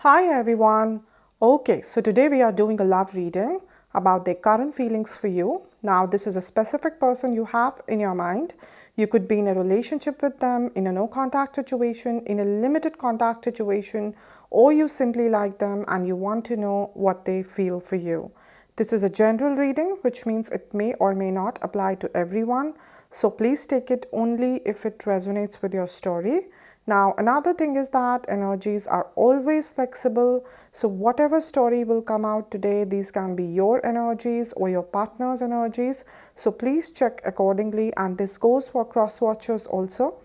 Hi everyone. Okay, so today we are doing a love reading about their current feelings for you. Now, this is a specific person you have in your mind. You could be in a relationship with them, in a no contact situation, in a limited contact situation, or you simply like them and you want to know what they feel for you. This is a general reading, which means it may or may not apply to everyone. So please take it only if it resonates with your story. Now, another thing is that energies are always flexible. So whatever story will come out today, these can be your energies or your partner's energies. So please check accordingly. And this goes for cross watchers also,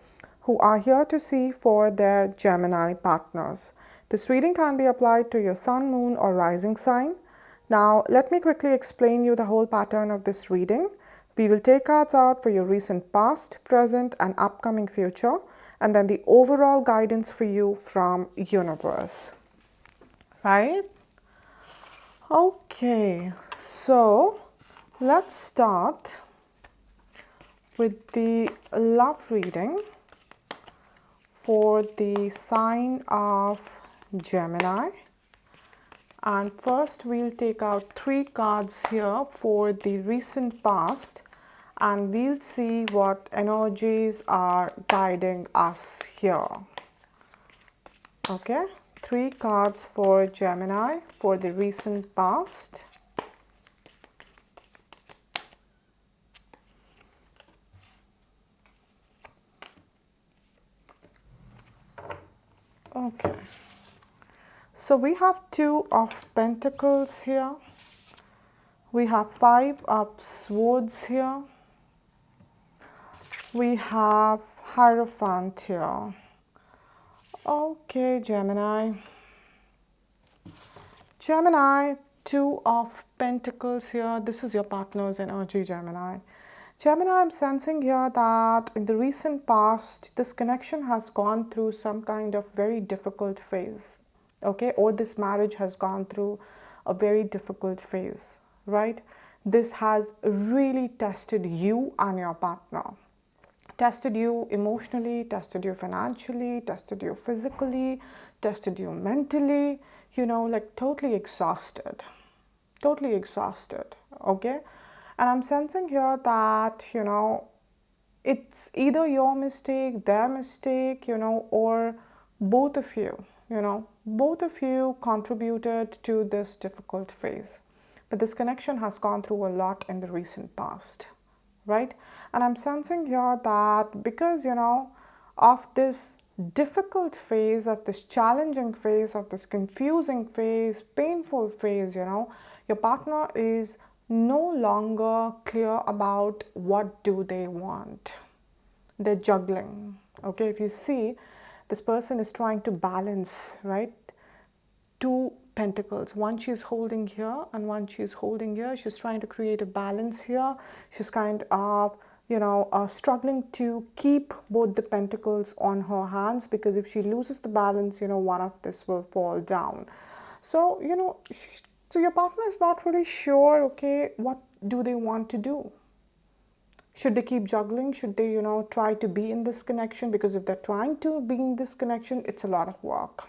who are here to see for their Gemini partners. This reading can be applied to your sun, moon, or rising sign. Now, let me quickly explain you the whole pattern of this reading. We will take cards out for your recent past, present, and upcoming future, and then the overall guidance for you from universe. Right? Okay, so let's start with the love reading for the sign of Gemini. And first we'll take out 3 cards here for the recent past, and we'll see what energies are guiding us here. Okay, 3 cards for Gemini for the recent past. Okay, so we have 2 of Pentacles here. We have 5 of Swords here. We have Hierophant here. Okay, Gemini. Gemini, 2 of Pentacles here. This is your partner's energy, Gemini. Gemini, I'm sensing here that in the recent past, this connection has gone through some kind of very difficult phase, okay? Or this marriage has gone through a very difficult phase, right? This has really tested you and your partner. Tested you emotionally, tested you financially, tested you physically, tested you mentally, like totally exhausted. Totally exhausted, okay? And I'm sensing here that, it's either your mistake, their mistake, or both of you, both of you contributed to this difficult phase. But this connection has gone through a lot in the recent past, right? And I'm sensing here that because, of this difficult phase, of this challenging phase, of this confusing phase, painful phase, your partner is no longer clear about what do they want. They're juggling, okay? If you see, this person is trying to balance, right? 2 pentacles. One she's holding here and one she's holding here. She's trying to create a balance here. She's kind of, struggling to keep both the pentacles on her hands, because if she loses the balance, one of this will fall down. So, so your partner is not really sure, okay, what do they want to do? Should they keep juggling? Should they, try to be in this connection? Because if they're trying to be in this connection, it's a lot of work,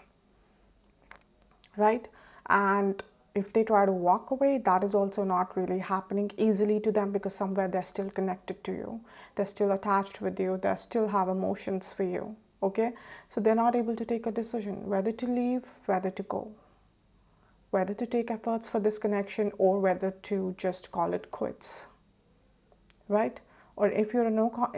right? And if they try to walk away, that is also not really happening easily to them, because somewhere they're still connected to you. They're still attached with you. They still have emotions for you, okay? So they're not able to take a decision whether to leave, whether to go, whether to take efforts for this connection, or whether to just call it quits, right? Or if you're in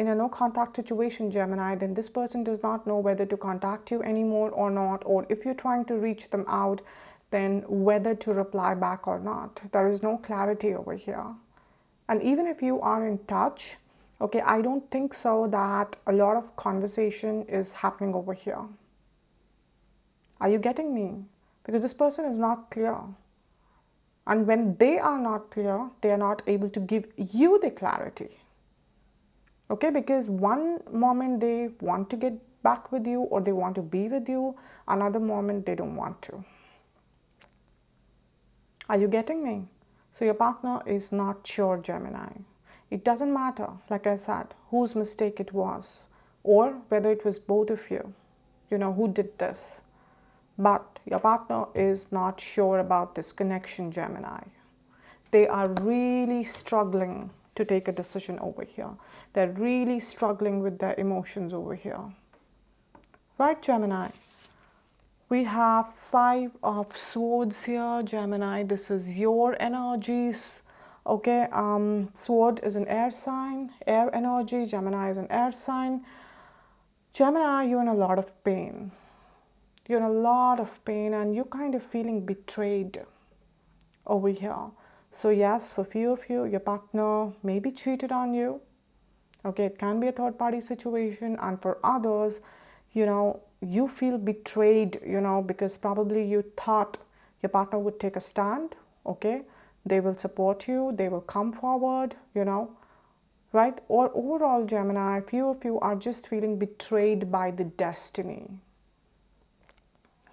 a no contact situation, Gemini, then this person does not know whether to contact you anymore or not, or if you're trying to reach them out, then whether to reply back or not. There is no clarity over here. And even if you are in touch, okay, I don't think so that a lot of conversation is happening over here. Are you getting me? Because this person is not clear. And when they are not clear, they are not able to give you the clarity. Okay, because one moment they want to get back with you or they want to be with you, another moment they don't want to. Are you getting me? So your partner is not sure, Gemini. It doesn't matter, like I said, whose mistake it was, or whether it was both of you, who did this. But your partner is not sure about this connection, Gemini. They are really struggling to take a decision over here. They're really struggling with their emotions over here. Right, Gemini? We have 5 of swords here, Gemini. This is your energies. Okay, sword is an air sign, air energy. Gemini is an air sign. Gemini, you're in a lot of pain. You're in a lot of pain and you're kind of feeling betrayed over here. So yes, for few of you, your partner may be cheated on you. Okay, it can be a third party situation, and for others, you feel betrayed, because probably you thought your partner would take a stand. Okay, they will support you, they will come forward, right? Or overall, Gemini, few of you are just feeling betrayed by the destiny,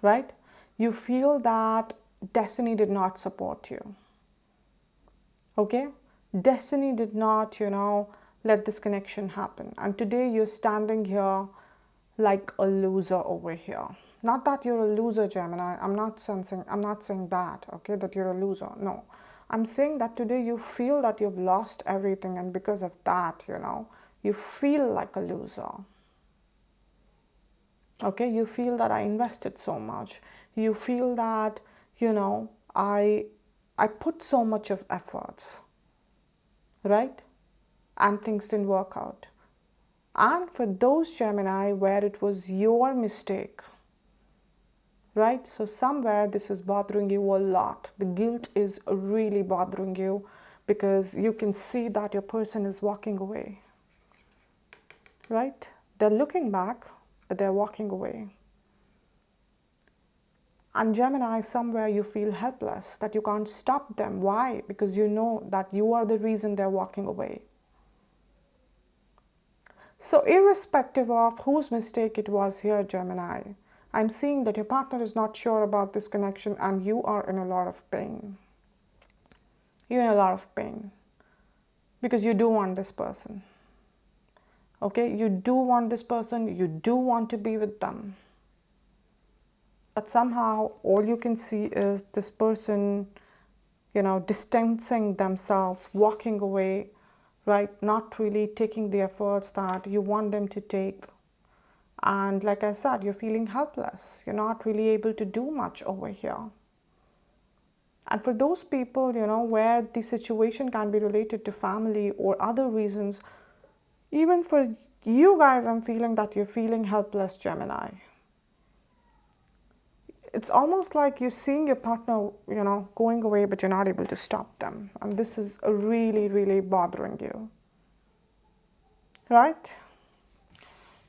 right? You feel that destiny did not support you. Okay, destiny did not, let this connection happen, and today you're standing here like a loser over here. Not that you're a loser, Gemini. I'm not saying that, okay, that you're a loser. No, I'm saying that today you feel that you've lost everything, and because of that, you feel like a loser. Okay, you feel that I invested so much. You feel that, I put so much of efforts, right? And things didn't work out. And for those, Gemini, where it was your mistake, right? So somewhere this is bothering you a lot. The guilt is really bothering you because you can see that your person is walking away, right? They're looking back, but they're walking away. And Gemini, somewhere you feel helpless, that you can't stop them. Why? Because you know that you are the reason they're walking away. So irrespective of whose mistake it was here, Gemini, I'm seeing that your partner is not sure about this connection and you are in a lot of pain. You're in a lot of pain because you do want this person. Okay, you do want this person, you do want to be with them. But somehow all you can see is this person, distancing themselves, walking away, right? Not really taking the efforts that you want them to take. And like I said, you're feeling helpless. You're not really able to do much over here. And for those people, where the situation can be related to family or other reasons, even for you guys, I'm feeling that you're feeling helpless, Gemini. It's almost like you're seeing your partner, going away, but you're not able to stop them. And this is really, really bothering you. Right?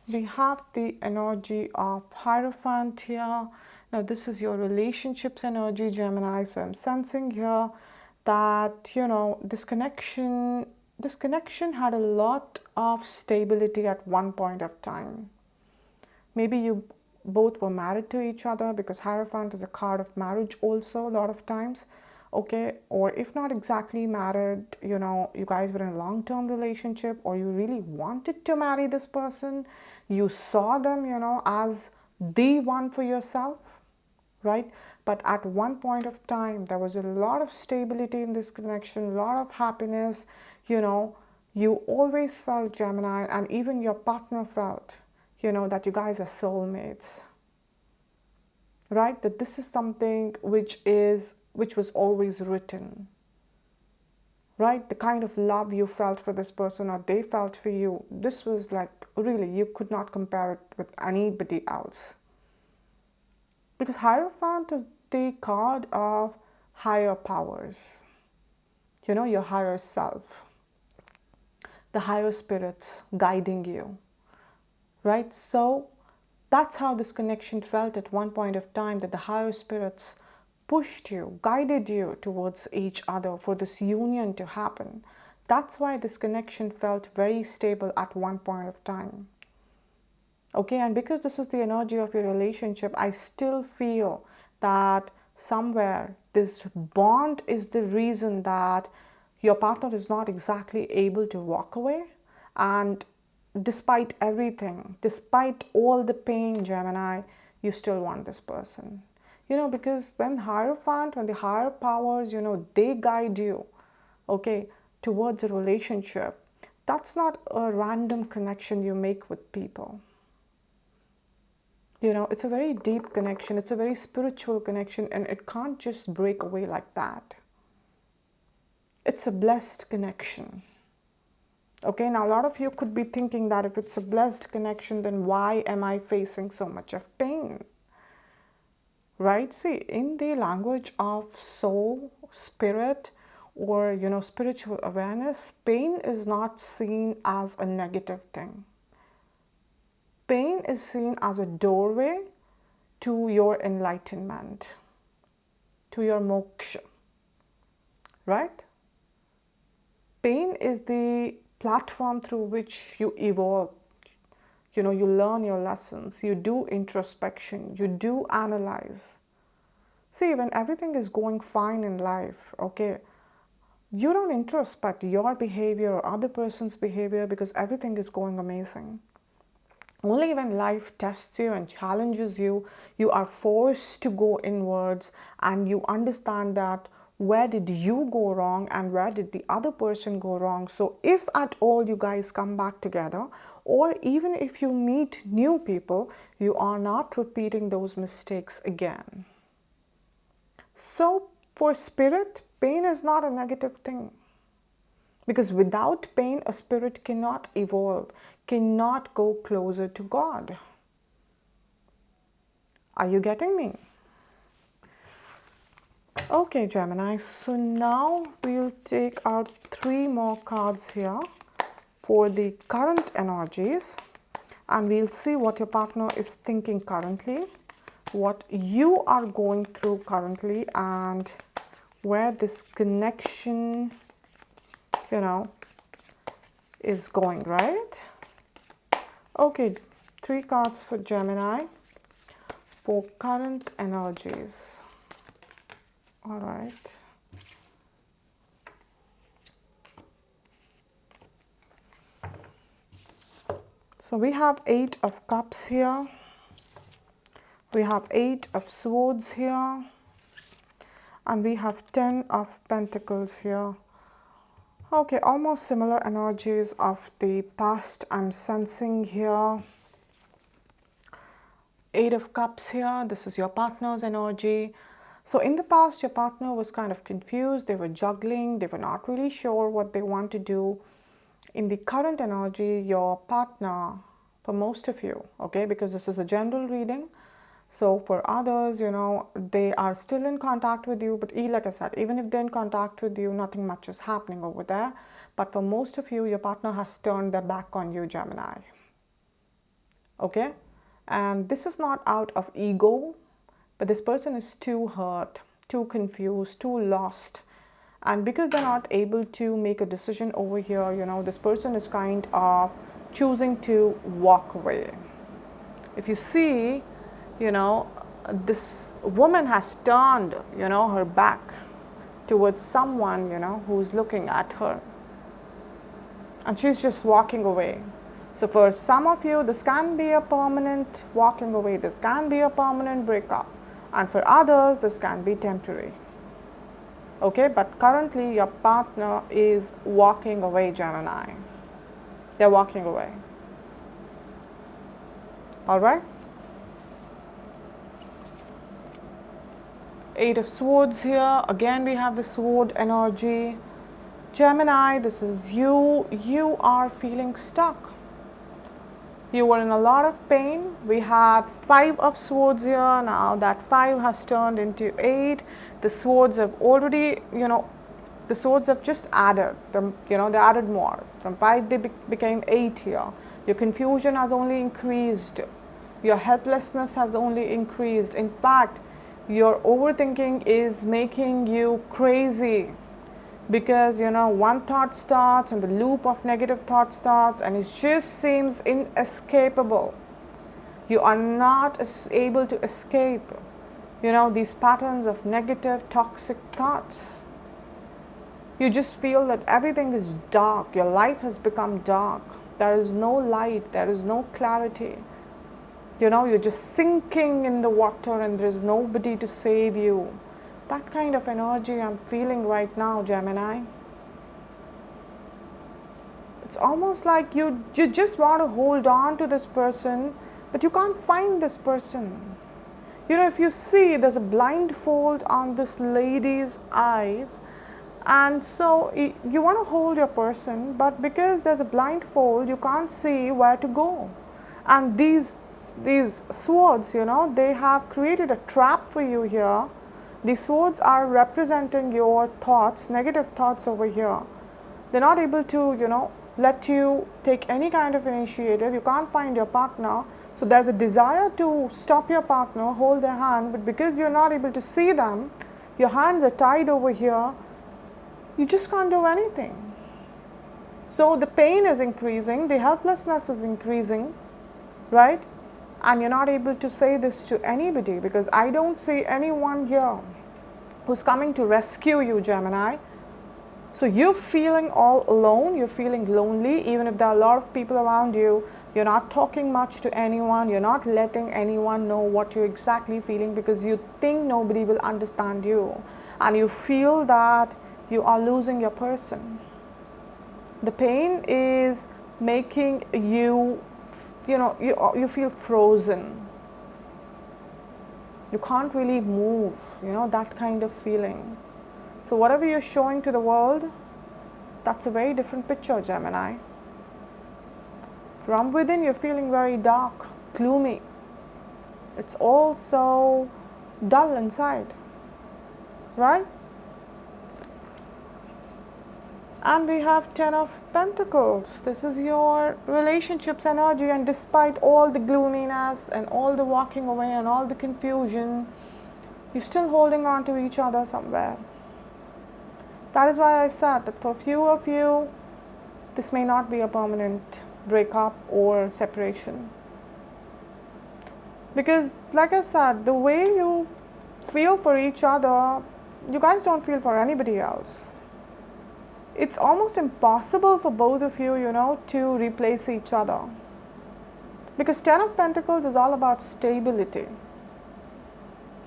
We have the energy of Hierophant here. Now, this is your relationships energy, Gemini. So I'm sensing here that, this connection had a lot of stability at one point of time. Maybe you both were married to each other, because Hierophant is a card of marriage also a lot of times. Okay, or if not exactly married, you guys were in a long-term relationship, or you really wanted to marry this person. You saw them, as the one for yourself, right? But at one point of time, there was a lot of stability in this connection, a lot of happiness. You always felt, Gemini, and even your partner felt, that you guys are soulmates, right? That this is something which was always written, right? The kind of love you felt for this person or they felt for you, this was like, really, you could not compare it with anybody else. Because Hierophant is the card of higher powers, your higher self, the higher spirits guiding you, right? So that's how this connection felt at one point of time, that the higher spirits pushed you, guided you towards each other for this union to happen. That's why this connection felt very stable at one point of time. Okay, and because this is the energy of your relationship, I still feel that somewhere this bond is the reason that your partner is not exactly able to walk away. And despite everything, despite all the pain, Gemini, you still want this person. Because when Hierophant, when the higher powers, they guide you, okay, towards a relationship, that's not a random connection you make with people. It's a very deep connection, it's a very spiritual connection, and it can't just break away like that. It's a blessed connection. Okay, now a lot of you could be thinking that if it's a blessed connection, then why am I facing so much of pain? Right? See, in the language of soul, spirit, or spiritual awareness, pain is not seen as a negative thing. Pain is seen as a doorway to your enlightenment, to your moksha, right? Pain is the platform through which you evolve. You learn your lessons, you do introspection, you do analyze. See, when everything is going fine in life, okay, you don't introspect your behavior or other person's behavior because everything is going amazing. Only when life tests you and challenges you, you are forced to go inwards and you understand that where did you go wrong and where did the other person go wrong. So if at all you guys come back together, or even if you meet new people, you are not repeating those mistakes again. So for spirit, pain is not a negative thing. Because without pain, a spirit cannot evolve, cannot go closer to God. Are you getting me? Okay, Gemini, so now we'll take out 3 more cards here for the current energies, and we'll see what your partner is thinking currently, what you are going through currently, and where this connection is going, right? Okay, 3 cards for Gemini for current energies. All right. So we have 8 of Cups here. We have 8 of Swords here. And we have 10 of Pentacles here. Okay, almost similar energies of the past I'm sensing here. 8 of Cups here, this is your partner's energy. So in the past, your partner was kind of confused, they were juggling, they were not really sure what they want to do. In the current energy, your partner, for most of you, okay, because this is a general reading, so for others, they are still in contact with you, but like I said, even if they're in contact with you, nothing much is happening over there. But for most of you, your partner has turned their back on you, Gemini. Okay? And this is not out of ego, but this person is too hurt, too confused, too lost. And because they're not able to make a decision over here, this person is kind of choosing to walk away. If you see, this woman has turned, her back towards someone, who's looking at her. And she's just walking away. So for some of you, this can be a permanent walking away. This can be a permanent breakup. And for others, this can be temporary. Okay, but currently your partner is walking away, Gemini. They're walking away. All right? 8 of Swords here. Again, we have the sword energy. Gemini, this is you. You are feeling stuck. You were in a lot of pain. We had 5 of Swords here. Now that 5 has turned into 8. The swords have already, the swords have just added. They added more. From 5, they became 8 here. Your confusion has only increased. Your helplessness has only increased. In fact, your overthinking is making you crazy. Because one thought starts and the loop of negative thought starts and it just seems inescapable. You are not able to escape these patterns of negative toxic thoughts. You just feel that everything is dark. Your life has become dark. There is no light, there is no clarity. You know, you're just sinking in the water and there's nobody to save you. That kind of energy I'm feeling right now, Gemini. It's almost like you just want to hold on to this person, but you can't find this person. You know, if you see, there's a blindfold on this lady's eyes, and so you want to hold your person, but because there's a blindfold, you can't see where to go. And these swords, you know, they have created a trap for you here. These swords are representing your thoughts, negative thoughts over here. They're not able to, you know, let you take any kind of initiative. You can't find your partner. So there's a desire to stop your partner, hold their hand, but because you're not able to see them, your hands are tied over here, you just can't do anything. So the pain is increasing, the helplessness is increasing, right? And you're not able to say this to anybody, because I don't see anyone here who's coming to rescue you, Gemini. So you're feeling all alone, you're feeling lonely, even if there are a lot of people around you. You're not talking much to anyone, you're not letting anyone know what you're exactly feeling, because you think nobody will understand you. And you feel that you are losing your person. The pain is making you, you know, you feel frozen. You can't really move, you know, that kind of feeling. So whatever you're showing to the world, that's a very different picture, Gemini. From within, you're feeling very dark, gloomy. It's all so dull inside, right? And we have 10 of Pentacles. This is your relationships energy, and despite all the gloominess and all the walking away and all the confusion, you're still holding on to each other somewhere. That is why I said that for a few of you, this may not be a permanent breakup or separation. Because, like I said, the way you feel for each other, you guys don't feel for anybody else. It's almost impossible for both of you, you know, to replace each other. Because 10 of Pentacles is all about stability.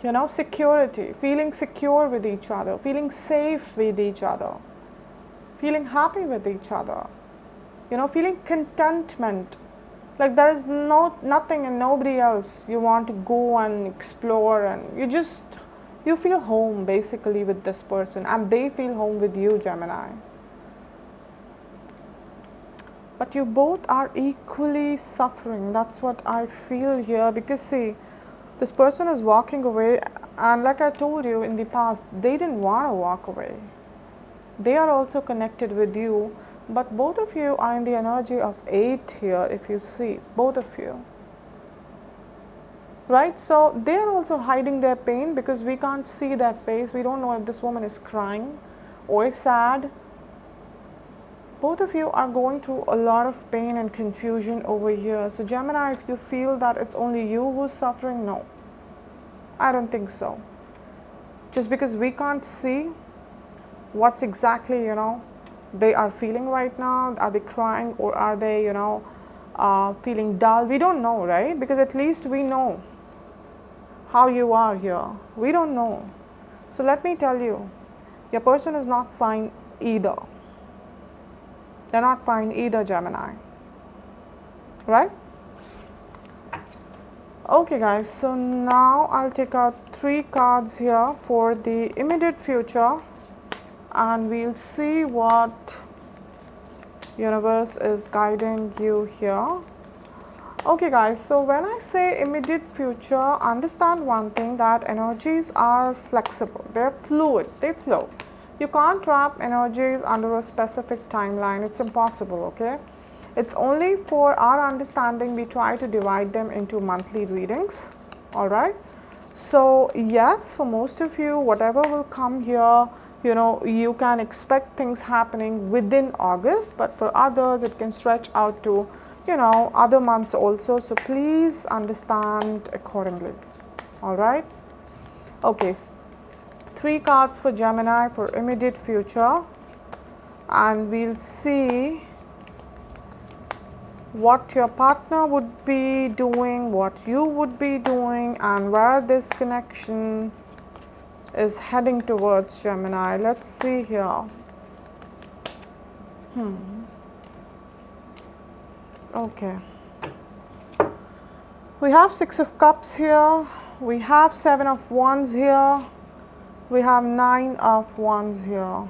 You know, security, feeling secure with each other, feeling safe with each other, feeling happy with each other, you know, feeling contentment. Like there is nothing and nobody else you want to go and explore, and you feel home basically with this person, and they feel home with you, Gemini. But you both are equally suffering. That's what I feel here, because see, this person is walking away, and like I told you in the past, they didn't want to walk away. They are also connected with you, but both of you are in the energy of 8 here, if you see, both of you. Right? So they are also hiding their pain, because we can't see their face. We don't know if this woman is crying or sad. Both of you are going through a lot of pain and confusion over here. So Gemini, if you feel that it's only you who's suffering, no, I don't think so. Just because we can't see what's exactly, you know, they are feeling right now. Are they crying, or are they, you know, feeling dull? We don't know, right? Because at least we know how you are here. We don't know. So let me tell you, your person is not fine either. They're not fine either, Gemini. Right? Okay guys, so now I'll take out 3 cards here for the immediate future, and we'll see what universe is guiding you here. Okay guys, so when I say immediate future, understand one thing, that energies are flexible, they're fluid, they flow. You can't trap energies under a specific timeline. It's impossible, okay? It's only for our understanding we try to divide them into monthly readings, all right? So yes, for most of you, whatever will come here, you know, you can expect things happening within August, but for others it can stretch out to, you know, other months also. So please understand accordingly, all right? Okay. 3 cards for Gemini for immediate future, and we'll see what your partner would be doing, what you would be doing, and where this connection is heading towards, Gemini. Let's see here. Okay. We have Six of Cups here. We have Seven of Wands here. We have Nine of Wands here.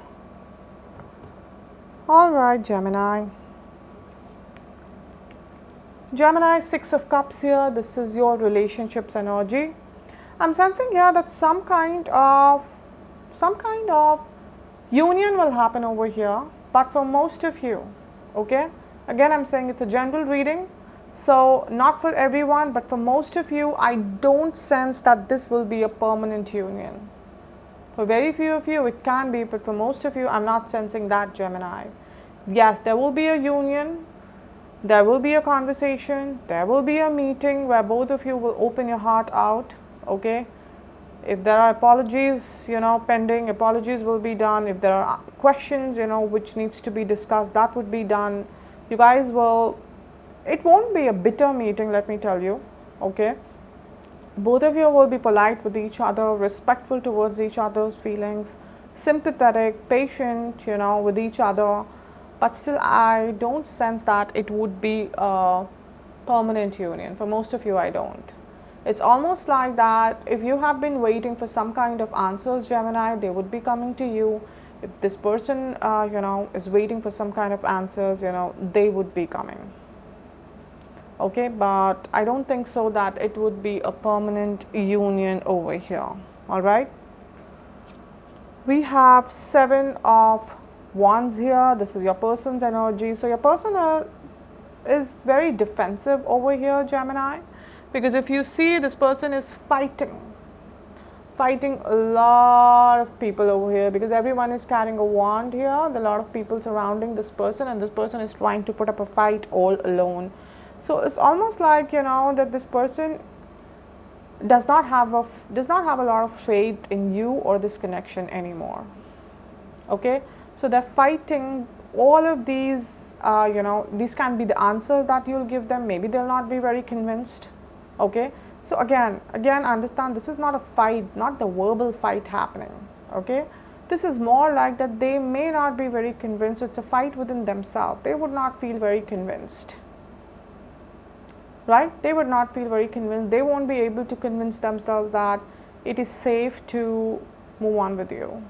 All right, Gemini. Gemini, Six of Cups here. This is your relationships energy. I'm sensing here that some kind of union will happen over here, but for most of you, okay? Again, I'm saying it's a general reading, so not for everyone, but for most of you, I don't sense that this will be a permanent union. For very few of you, it can be, but for most of you, I'm not sensing that, Gemini. Yes, there will be a union, there will be a conversation, there will be a meeting where both of you will open your heart out, okay? If there are apologies, pending, apologies will be done. If there are questions, which needs to be discussed, that would be done. You guys will, it won't be a bitter meeting, let me tell you, okay? Both of you will be polite with each other, respectful towards each other's feelings, sympathetic, patient, with each other. But still, I don't sense that it would be a permanent union. For most of you, I don't. It's almost like that if you have been waiting for some kind of answers, Gemini, they would be coming to you. If this person, is waiting for some kind of answers, they would be coming. Okay, but I don't think so that it would be a permanent union over here. All right. We have Seven of Wands here. This is your person's energy. So your person is very defensive over here, Gemini. Because if you see, this person is fighting a lot of people over here, because everyone is carrying a wand here. There are a lot of people surrounding this person, and this person is trying to put up a fight all alone. So it's almost like, that this person does not have a lot of faith in you or this connection anymore. Okay, so they're fighting all of these. These can be the answers that you'll give them. Maybe they'll not be very convinced. Okay, so again understand, this is not a fight, not the verbal fight happening. Okay, this is more like that they may not be very convinced. It's a fight within themselves. They would not feel very convinced, right? They would not feel very convinced. They won't be able to convince themselves that it is safe to move on with you.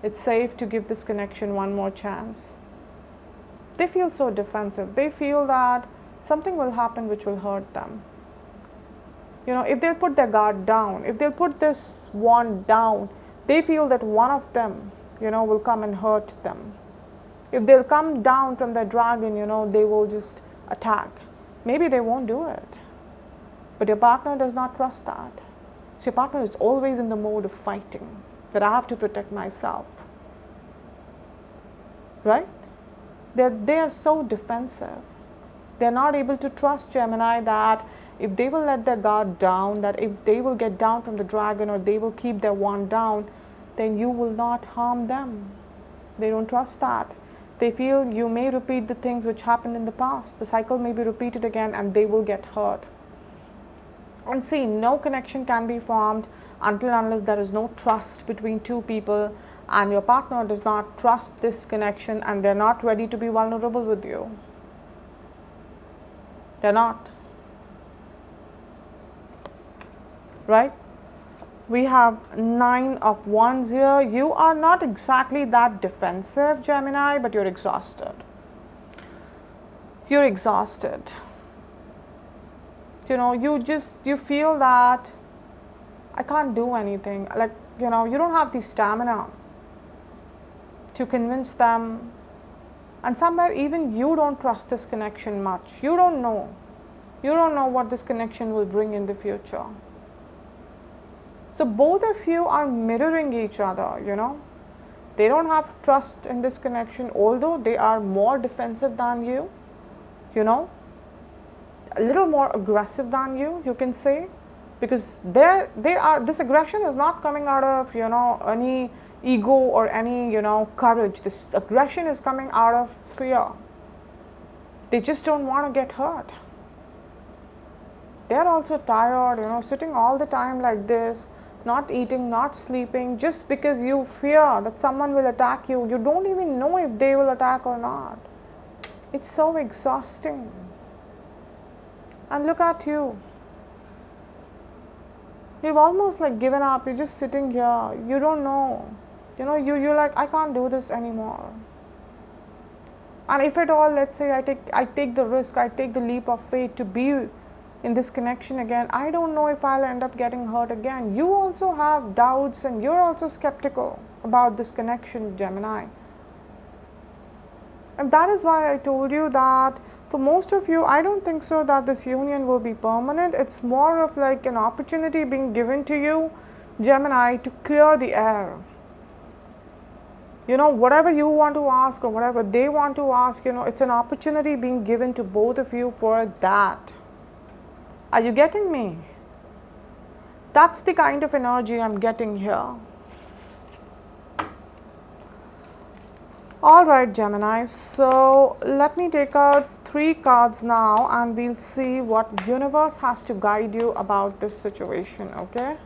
It's safe to give this connection one more chance. They feel so defensive. They feel that something will happen which will hurt them. If they'll put their guard down, if they'll put this wand down, they feel that one of them, will come and hurt them. If they'll come down from their dragon, they will just attack. Maybe they won't do it. But your partner does not trust that. So your partner is always in the mode of fighting, that I have to protect myself. Right? They are so defensive. They're not able to trust, Gemini, that if they will let their guard down, that if they will get down from the dragon or they will keep their wand down, then you will not harm them. They don't trust that. They feel you may repeat the things which happened in the past. The cycle may be repeated again and they will get hurt. And see, no connection can be formed until unless there is no trust between two people, and your partner does not trust this connection and they're not ready to be vulnerable with you. They're not. Right? We have Nine of Wands here. You are not exactly that defensive, Gemini, but you're exhausted. You're exhausted. You feel that I can't do anything. Like, you don't have the stamina to convince them. And somewhere even you don't trust this connection much. You don't know. You don't know what this connection will bring in the future. So both of you are mirroring each other, They don't have trust in this connection, although they are more defensive than you, a little more aggressive than you can say, because this aggression is not coming out of, any ego or any, courage. This aggression is coming out of fear. They just don't want to get hurt. They're also tired, sitting all the time like this, not eating, not sleeping, just because you fear that someone will attack you. You don't even know if they will attack or not. It's so exhausting. And look at you. You've almost like given up. You're just sitting here. You don't know. You're like, I can't do this anymore. And if at all, let's say I take the risk, I take the leap of faith to be in this connection again, I don't know if I'll end up getting hurt again. You also have doubts and you're also skeptical about this connection, Gemini. And that is why I told you that for most of you, I don't think so that this union will be permanent. It's more of like an opportunity being given to you, Gemini, to clear the air. Whatever you want to ask or whatever they want to ask, it's an opportunity being given to both of you for that. Are you getting me? That's the kind of energy I'm getting here. All right, Gemini. So let me take out 3 cards now and we'll see what universe has to guide you about this situation, okay?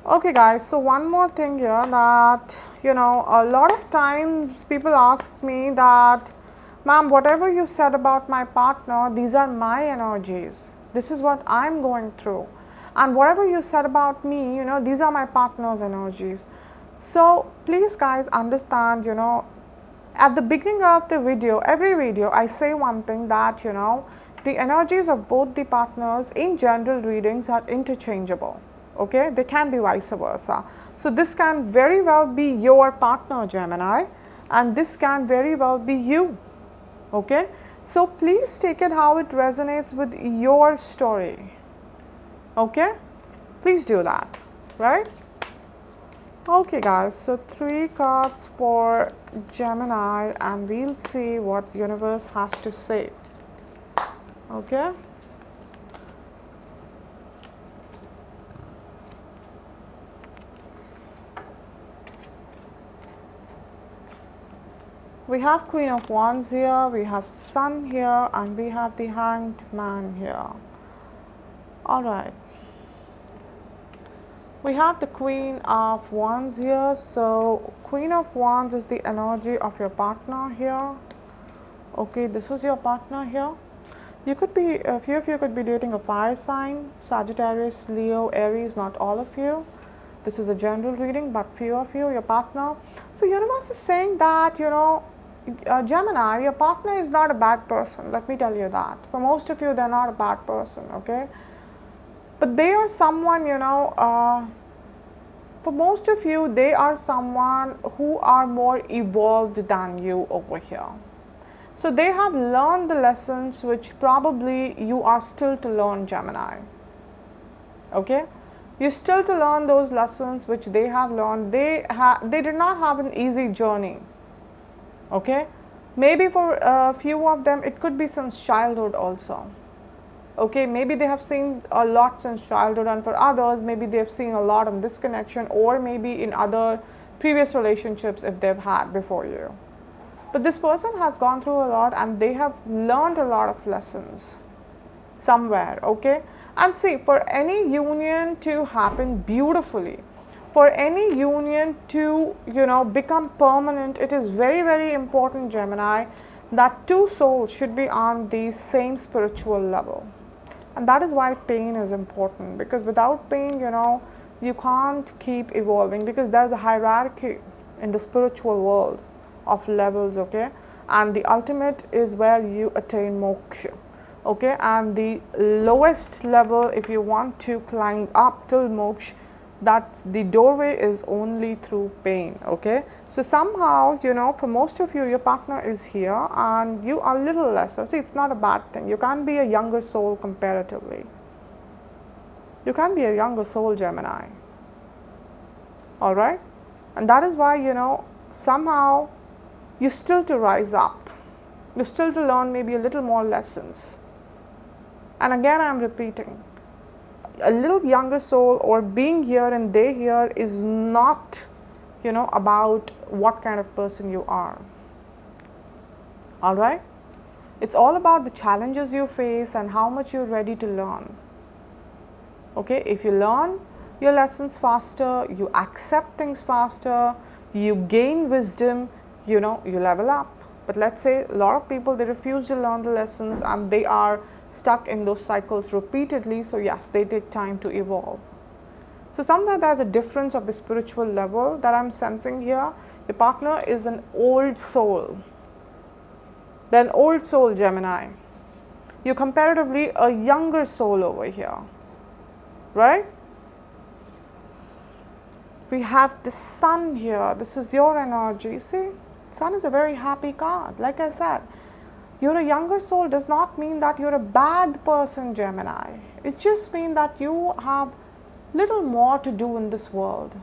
Okay, guys. So one more thing here that, a lot of times people ask me that, ma'am, whatever you said about my partner, these are my energies. This is what I'm going through. And whatever you said about me, these are my partner's energies. So please, guys, understand, at the beginning of the video, every video, I say one thing that, the energies of both the partners in general readings are interchangeable. Okay, they can be vice versa. So this can very well be your partner, Gemini, and this can very well be you. Okay, so please take it how it resonates with your story. Okay, please do that, right? Okay, guys, so 3 cards for Gemini and we'll see what universe has to say. Okay. We have Queen of Wands here, we have Sun here, and we have the Hanged Man here. All right. We have the Queen of Wands here. So Queen of Wands is the energy of your partner here. Okay, this was your partner here. You could be, a few of you could be dating a fire sign, Sagittarius, Leo, Aries, not all of you. This is a general reading, but few of you, your partner. So universe is saying that, Gemini, your partner is not a bad person. Let me tell you that. For most of you, they're not a bad person, okay? But they are someone, for most of you, they are someone who are more evolved than you over here. So they have learned the lessons which probably you are still to learn, Gemini. Okay? You're still to learn those lessons which they have learned. They did not have an easy journey. Okay? Maybe for a few of them, it could be since childhood also. Okay, maybe they have seen a lot since childhood, and for others, maybe they have seen a lot in this connection, or maybe in other previous relationships if they've had before you. But this person has gone through a lot and they have learned a lot of lessons somewhere, okay? And see, for any union to happen beautifully, for any union to, become permanent, it is very, very important, Gemini, that 2 souls should be on the same spiritual level. And that is why pain is important, because without pain, you can't keep evolving, because there's a hierarchy in the spiritual world of levels, okay? And the ultimate is where you attain moksha, okay? And the lowest level, if you want to climb up till moksha, that's the doorway is only through pain, okay? So somehow, for most of you, your partner is here and you are a little lesser. See, it's not a bad thing. You can't be a younger soul comparatively. You can't be a younger soul, Gemini. All right? And that is why, somehow you're still to rise up. You're still to learn maybe a little more lessons. And again, I'm repeating, a little younger soul or being here and they here is not, about what kind of person you are. All right? It's all about the challenges you face and how much you're ready to learn. Okay, if you learn your lessons faster, you accept things faster, you gain wisdom, you level up. But let's say a lot of people, they refuse to learn the lessons and they are stuck in those cycles repeatedly. So yes, they take time to evolve. So somewhere there's a difference of the spiritual level that I'm sensing here. Your partner is an old soul. They're an old soul, Gemini. You're comparatively a younger soul over here, right? We have the sun here. This is your energy. See, sun is a very happy card. Like I said, you're a younger soul does not mean that you're a bad person, Gemini. It just means that you have little more to do in this world,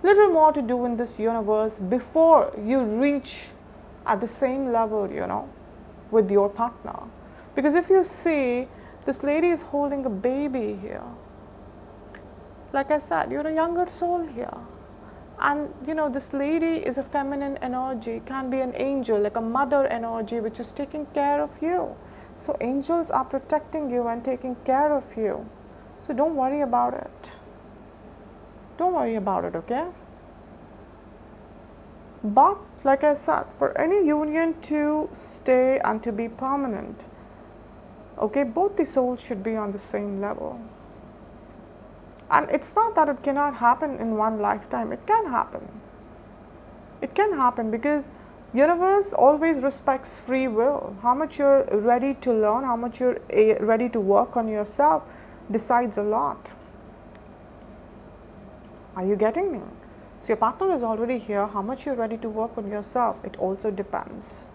little more to do in this universe before you reach at the same level, with your partner. Because if you see, this lady is holding a baby here. Like I said, you're a younger soul here. And this lady is a feminine energy, can be an angel, like a mother energy, which is taking care of you. So angels are protecting you and taking care of you. So don't worry about it. Don't worry about it, okay? But like I said, for any union to stay and to be permanent, okay, both the souls should be on the same level. And it's not that it cannot happen in one lifetime. It can happen. It can happen because universe always respects free will. How much you're ready to learn, how much you're ready to work on yourself decides a lot. Are you getting me? So your partner is already here. How much you're ready to work on yourself, it also depends.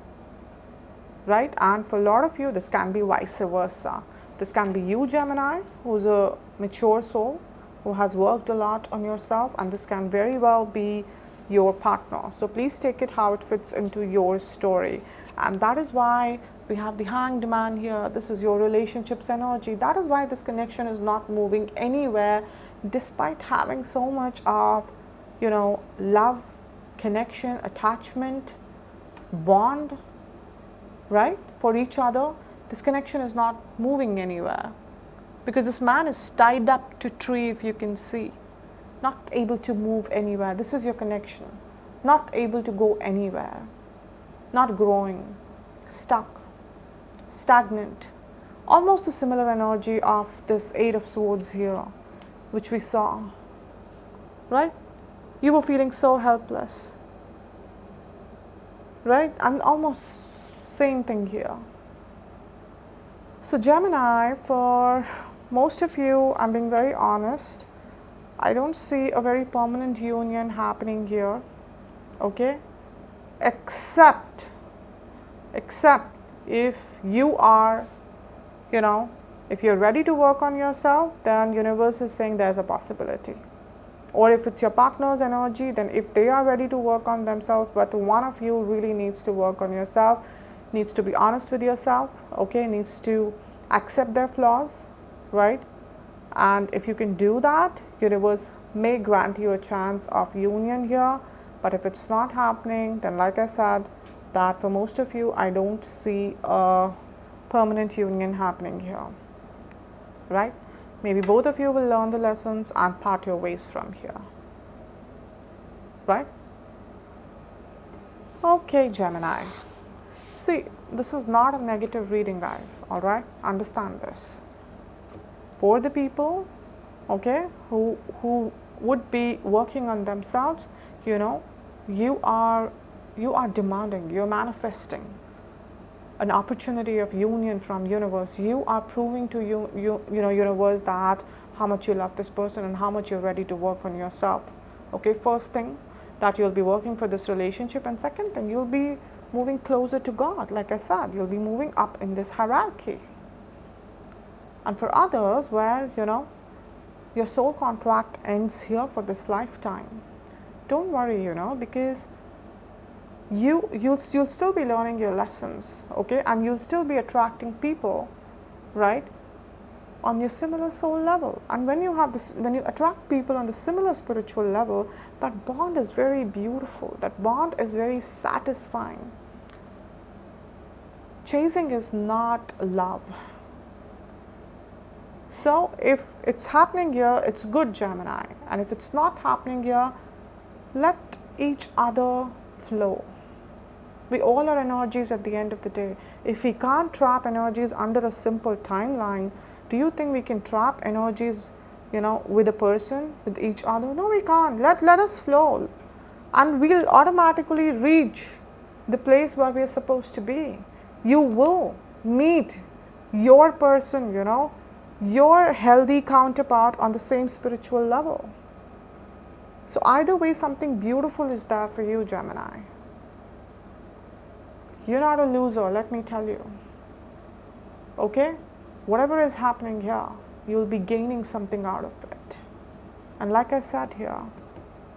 Right? And for a lot of you, this can be vice versa. This can be you, Gemini, who's a mature soul, who has worked a lot on yourself, and this can very well be your partner. So please take it how it fits into your story. And that is why we have the Hanged Man here. This is your relationships energy. That is why this connection is not moving anywhere, despite having so much of, love, connection, attachment, bond, right, for each other. This connection is not moving anywhere. Because this man is tied up to tree, if you can see, not able to move anywhere. This is your connection. Not able to go anywhere, not growing, stuck, stagnant. Almost a similar energy of this Eight of Swords here, which we saw, right? You were feeling so helpless, right? And almost same thing here. So Gemini, for most of you, I'm being very honest, I don't see a very permanent union happening here, okay? Except if you are, if you're ready to work on yourself, then universe is saying there's a possibility. Or if it's your partner's energy, then if they are ready to work on themselves, but one of you really needs to work on yourself, needs to be honest with yourself, okay, needs to accept their flaws, right? And if you can do that, universe may grant you a chance of union here. But if it's not happening, then like I said, that for most of you, I don't see a permanent union happening here, right? Maybe both of you will learn the lessons and part your ways from here, right? Okay, Gemini. See, this is not a negative reading, guys, all right? Understand this. For the people, okay, who would be working on themselves, you are demanding, you're manifesting an opportunity of union from universe. You are proving to universe that how much you love this person and how much you're ready to work on yourself. Okay, first thing, that you'll be working for this relationship, and second thing, you'll be moving closer to God. Like I said, you'll be moving up in this hierarchy. And for others, where your soul contract ends here for this lifetime, don't worry, because you'll still be learning your lessons, okay, and you'll still be attracting people, right, on your similar soul level. And when you attract people on the similar spiritual level, that bond is very beautiful. That bond is very satisfying. chasing is not love. So if it's happening here, it's good, Gemini. And if it's not happening here, let each other flow. We all are energies at the end of the day. If we can't trap energies under a simple timeline, do you think we can trap energies, with a person, with each other? No, we can't. Let us flow. And we'll automatically reach the place where we are supposed to be. You will meet your person, your healthy counterpart on the same spiritual level. So either way, something beautiful is there for you, Gemini. You're not a loser, let me tell you. Okay? Whatever is happening here, you'll be gaining something out of it. And like I said here,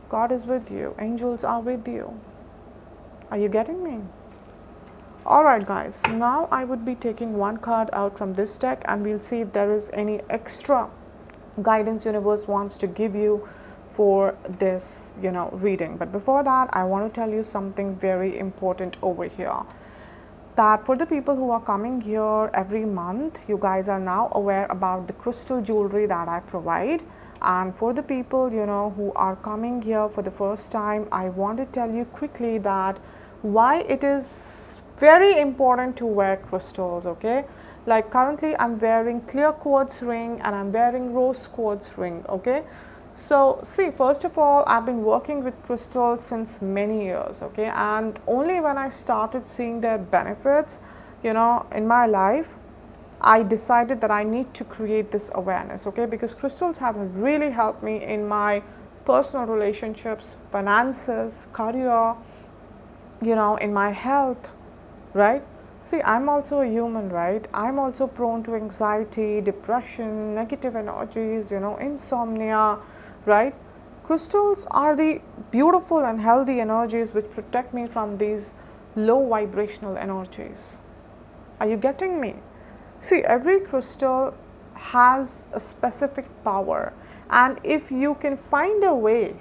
God is with you. Angels are with you. Are you getting me? Alright guys, now I would be taking one card out from this deck and we'll see if there is any extra guidance universe wants to give you for this, reading. But before that, I want to tell you something very important over here. That for the people who are coming here every month, you guys are now aware about the crystal jewelry that I provide. And for the people, who are coming here for the first time, I want to tell you quickly that why it is very important to wear crystals, okay? Like currently I'm wearing clear quartz ring and I'm wearing rose quartz ring, okay? So see, first of all, I've been working with crystals since many years, okay? And only when I started seeing their benefits, in my life, I decided that I need to create this awareness, okay? Because crystals have really helped me in my personal relationships, finances, career, in my health, right? See, I'm also a human, right? I'm also prone to anxiety, depression, negative energies, insomnia, right? Crystals are the beautiful and healthy energies which protect me from these low vibrational energies. Are you getting me? See, every crystal has a specific power, and if you can find a way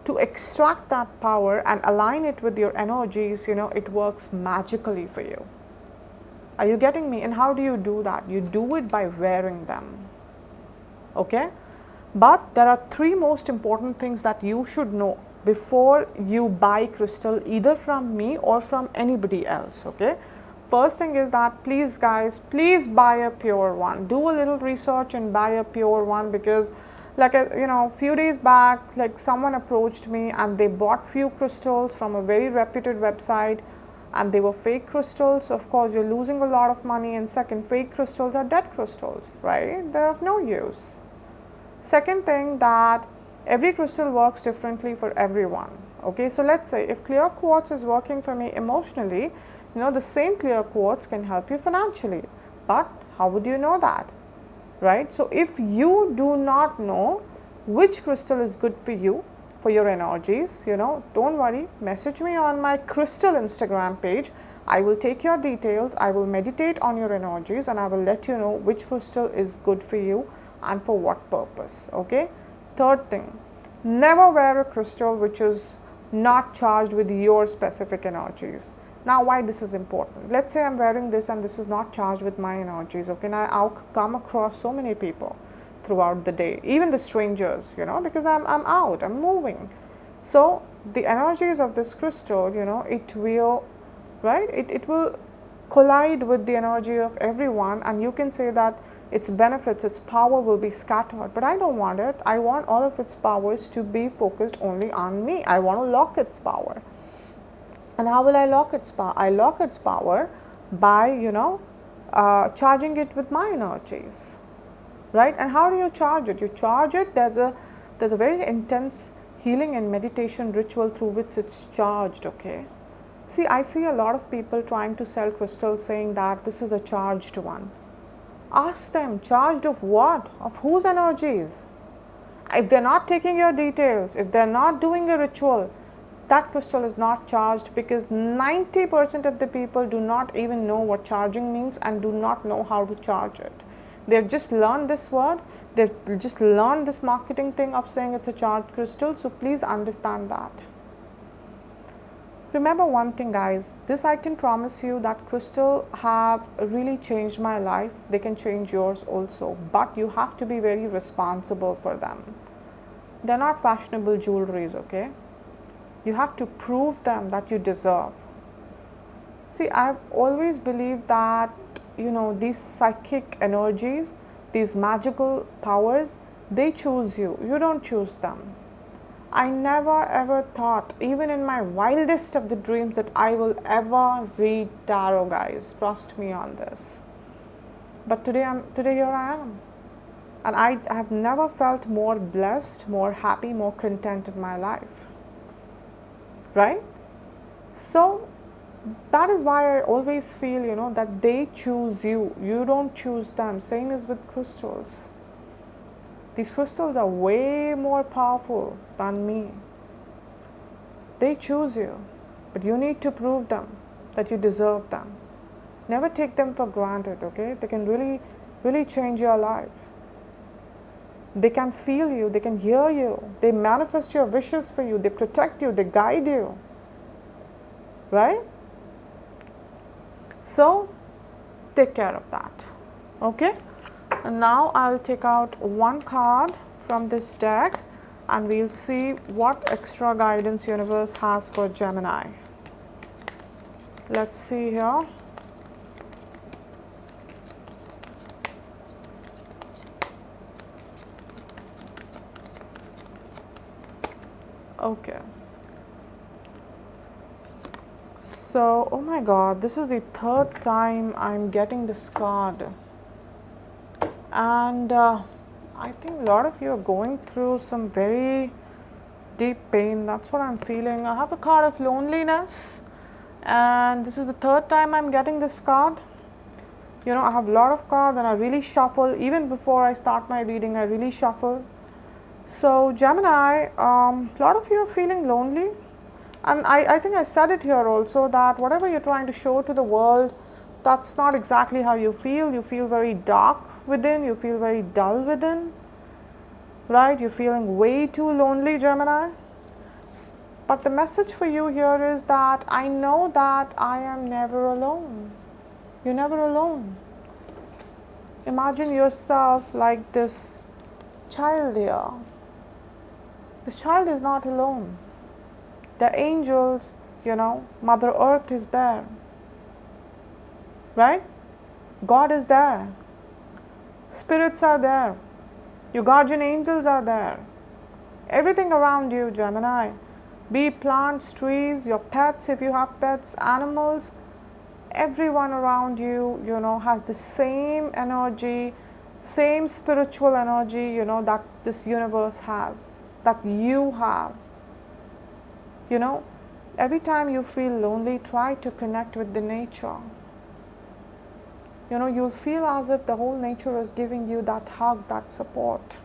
to extract that power and align it with your energies, it works magically for you. Are you getting me? And how do you do that? You do it by wearing them, okay? But there are three most important things that you should know before you buy crystal, either from me or from anybody else, okay? First thing is that please guys, please buy a pure one. Do a little research and buy a pure one, because like a few days back, like someone approached me and they bought few crystals from a very reputed website and they were fake crystals. Of course, you're losing a lot of money. And second, fake crystals are dead crystals, right? They're of no use. Second thing, that every crystal works differently for everyone, okay? So let's say if clear quartz is working for me emotionally, the same clear quartz can help you financially. But how would you know that, right? So if you do not know which crystal is good for you, for your energies, don't worry, message me on my crystal Instagram page. I will take your details, I will meditate on your energies, and I will let you know which crystal is good for you and for what purpose, okay? Third thing, never wear a crystal which is not charged with your specific energies. Now, why this is important? Let's say I'm wearing this and this is not charged with my energies, okay? Now, I'll come across so many people throughout the day, even the strangers, because I'm out, I'm moving. So, the energies of this crystal, it will, right? It will collide with the energy of everyone, and you can say that its benefits, its power will be scattered. But I don't want it. I want all of its powers to be focused only on me. I want to lock its power. And how will I lock its power? I lock its power by, charging it with my energies, right? And how do you charge it? You charge it, there's a very intense healing and meditation ritual through which it's charged, okay? See, I see a lot of people trying to sell crystals saying that this is a charged one. Ask them, charged of what? Of whose energies? If they're not taking your details, if they're not doing a ritual, that crystal is not charged, because 90% of the people do not even know what charging means and do not know how to charge it. They've just learned this word, they've just learned this marketing thing of saying it's a charged crystal, so please understand that. Remember one thing, guys, this I can promise you that crystal have really changed my life. They can change yours also, but you have to be very responsible for them. They're not fashionable jewelries, okay? You have to prove them that you deserve. See, I've always believed that, these psychic energies, these magical powers, they choose you. You don't choose them. I never ever thought, even in my wildest of the dreams, that I will ever read tarot, guys. Trust me on this. But today here I am. And I have never felt more blessed, more happy, more content in my life. Right? So that is why I always feel, that they choose you. You don't choose them. Same is with crystals. These crystals are way more powerful than me. They choose you, but you need to prove them that you deserve them. Never take them for granted, okay? They can really, really change your life. They can feel you, they can hear you, they manifest your wishes for you, they protect you, they guide you. Right? So, take care of that, okay? And now I'll take out one card from this deck and we'll see what extra guidance universe has for Gemini. Let's see here. Okay. So, oh my God, this is the third time I'm getting this card. And I think a lot of you are going through some very deep pain. That's what I'm feeling. I have a card of loneliness, and this is the third time I'm getting this card. I have a lot of cards and I really shuffle. Even before I start my reading, I really shuffle. So Gemini, a lot of you are feeling lonely. And I think I said it here also, that whatever you're trying to show to the world, that's not exactly how you feel. You feel very dark within, you feel very dull within, right? You're feeling way too lonely, Gemini. But the message for you here is that I know that I am never alone. You're never alone. Imagine yourself like this child here. This child is not alone. The angels, Mother Earth is there. Right? God is there. Spirits are there. Your guardian angels are there. Everything around you, Gemini. Be it plants, trees, your pets, if you have pets, animals, everyone around you, has the same energy, same spiritual energy, that this universe has, that you have. Every time you feel lonely, try to connect with the nature. You'll feel as if the whole nature is giving you that hug, that support.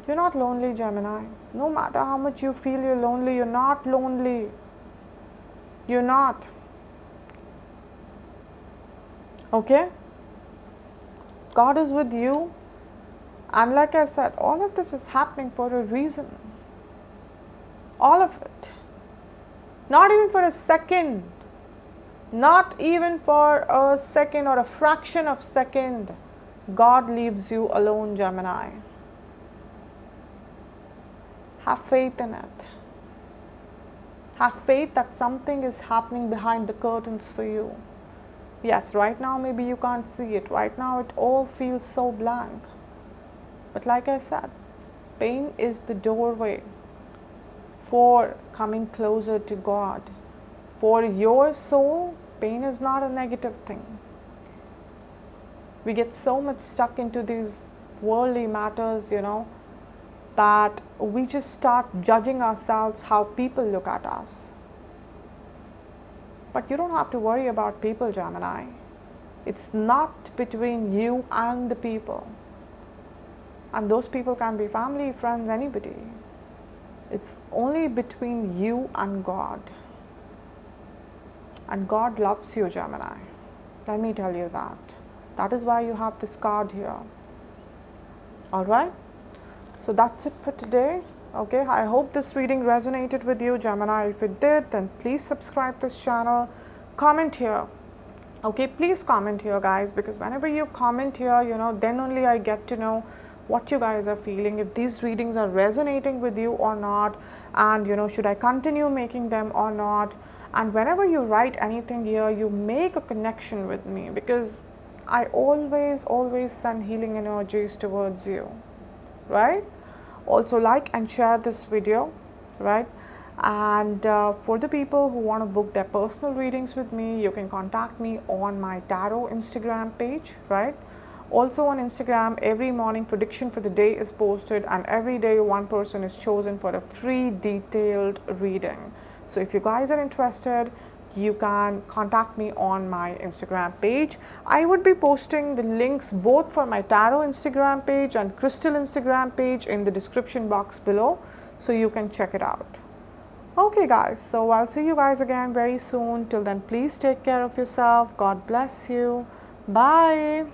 You're not lonely, Gemini. No matter how much you feel you're lonely, you're not lonely. You're not. Okay? God is with you. And like I said, all of this is happening for a reason. All of it. Not even for a second. Not even for a second or a fraction of a second, God leaves you alone, Gemini. Have faith in it. Have faith that something is happening behind the curtains for you. Yes, right now maybe you can't see it. Right now it all feels so blank. But like I said, pain is the doorway for coming closer to God. For your soul, pain is not a negative thing. We get so much stuck into these worldly matters, that we just start judging ourselves how people look at us. But you don't have to worry about people, Gemini. It's not between you and the people. And those people can be family, friends, anybody. It's only between you and God. And God loves you, Gemini. Let me tell you that. That is why you have this card here. Alright? So that's it for today. Okay, I hope this reading resonated with you, Gemini. If it did, then please subscribe this channel. Comment here. Okay, please comment here, guys, because whenever you comment here, then only I get to know what you guys are feeling, if these readings are resonating with you or not, and should I continue making them or not. And whenever you write anything here, you make a connection with me, because I always send healing energies towards you, right? Also, like and share this video, right? And for the people who want to book their personal readings with me, you can contact me on my tarot Instagram page, right? Also on Instagram, every morning prediction for the day is posted, and every day one person is chosen for a free detailed reading. So if you guys are interested, you can contact me on my Instagram page. I would be posting the links both for my tarot Instagram page and crystal Instagram page in the description box below, so you can check it out. Okay guys, so I'll see you guys again very soon. Till then, please take care of yourself. God bless you. Bye.